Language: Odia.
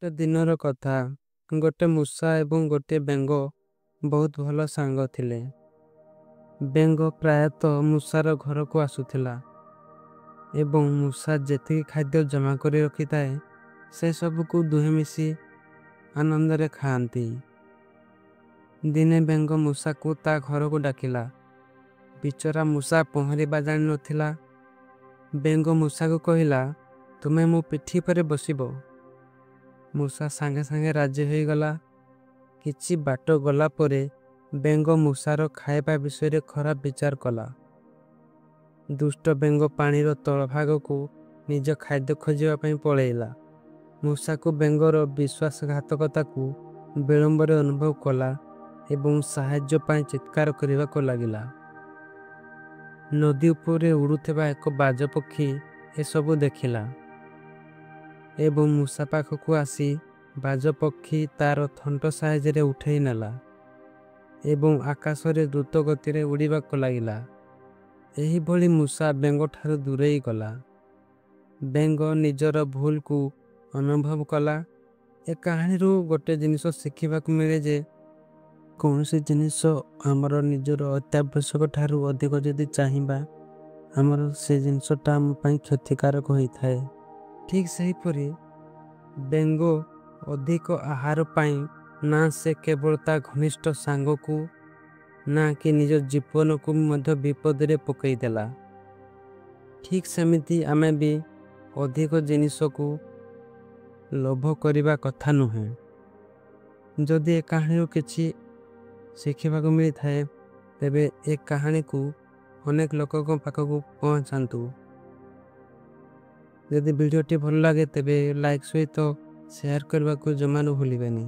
ଗୋଟେ ଦିନର କଥା। ଗୋଟେ ମୂଷା ଏବଂ ଗୋଟେ ବେଙ୍ଗ ବହୁତ ଭଲ ସାଙ୍ଗ ଥିଲେ। ବେଙ୍ଗ ପ୍ରାୟତଃ ମୂଷାର ଘରକୁ ଆସୁଥିଲା ଏବଂ ମୂଷା ଯେତିକି ଖାଦ୍ୟ ଜମା କରି ରଖିଥାଏ ସେ ସବୁକୁ ଦୁହେଁ ମିଶି ଆନନ୍ଦରେ ଖାଆନ୍ତି। ଦିନେ ବେଙ୍ଗ ମୂଷାକୁ ତା ଘରକୁ ଡାକିଲା। ବିଚରା ମୂଷା ପହଁରିବା ଜାଣିନଥିଲା। ବେଙ୍ଗ ମୂଷାକୁ କହିଲା, ତୁମେ ମୋ ପିଠି ଉପରେ ବସିବ। ମୂଷା ସାଙ୍ଗେ ସାଙ୍ଗେ ରାଜି ହୋଇଗଲା। କିଛି ବାଟ ଗଲା ପରେ ବେଙ୍ଗ ମୂଷାର ଖାଇବା ବିଷୟରେ ଖରାପ ବିଚାର କଲା। ଦୁଷ୍ଟ ବେଙ୍ଗ ପାଣିର ତଳଭାଗକୁ ନିଜ ଖାଦ୍ୟ ଖୋଜିବା ପାଇଁ ପଳେଇଲା। ମୂଷାକୁ ବେଙ୍ଗର ବିଶ୍ୱାସଘାତକତାକୁ ବିଳମ୍ବରେ ଅନୁଭବ କଲା ଏବଂ ସାହାଯ୍ୟ ପାଇଁ ଚିତ୍କାର କରିବାକୁ ଲାଗିଲା। ନଦୀ ଉପରେ ଉଡୁଥିବା ଏକ ବାଜପକ୍ଷୀ ଏସବୁ ଦେଖିଲା ଏବଂ ମୂଷା ପାଖକୁ ଆସି ବାଜପକ୍ଷୀ ତାର ଥଣ୍ଟ ସାହାଯ୍ୟରେ ଉଠେଇ ନେଲା ଏବଂ ଆକାଶରେ ଦ୍ରୁତ ଗତିରେ ଉଡ଼ିବାକୁ ଲାଗିଲା। ଏହିଭଳି ମୂଷା ବେଙ୍ଗଠାରୁ ଦୂରେଇ ଗଲା। ବେଙ୍ଗ ନିଜର ଭୁଲକୁ ଅନୁଭବ କଲା। ଏ କାହାଣୀରୁ ଗୋଟେ ଜିନିଷ ଶିଖିବାକୁ ମିଳେ ଯେ କୌଣସି ଜିନିଷ ଆମର ନିଜର ଅତ୍ୟାବଶ୍ୟକ ଠାରୁ ଅଧିକ ଯଦି ଚାହିଁବା ଆମର ସେ ଜିନିଷଟା ଆମ ପାଇଁ କ୍ଷତିକାରକ ହୋଇଥାଏ। ଠିକ୍ ସେହିପରି ବେଙ୍ଗ ଅଧିକ ଆହାର ପାଇଁ ନା ସେ କେବଳ ତା ଘନିଷ୍ଠ ସାଙ୍ଗକୁ ନା କି ନିଜ ଜୀବନକୁ ମଧ୍ୟ ବିପଦରେ ପକାଇ ଦେଲା। ଠିକ୍ ସେମିତି ଆମେ ବି ଅଧିକ ଜିନିଷକୁ ଲୋଭ କରିବା କଥା ନୁହେଁ। ଯଦି ଏ କାହାଣୀରୁ କିଛି ଶିଖିବାକୁ ମିଳିଥାଏ ତେବେ ଏ କାହାଣୀକୁ ଅନେକ ଲୋକଙ୍କ ପାଖକୁ ପହଞ୍ଚାନ୍ତୁ। ଯଦି ଭିଡ଼ିଓଟି ଭଲ ଲାଗେ ତେବେ ଲାଇକ୍ ସହିତ ସେୟାର କରିବାକୁ ଜମାରୁ ଭୁଲିବେନି।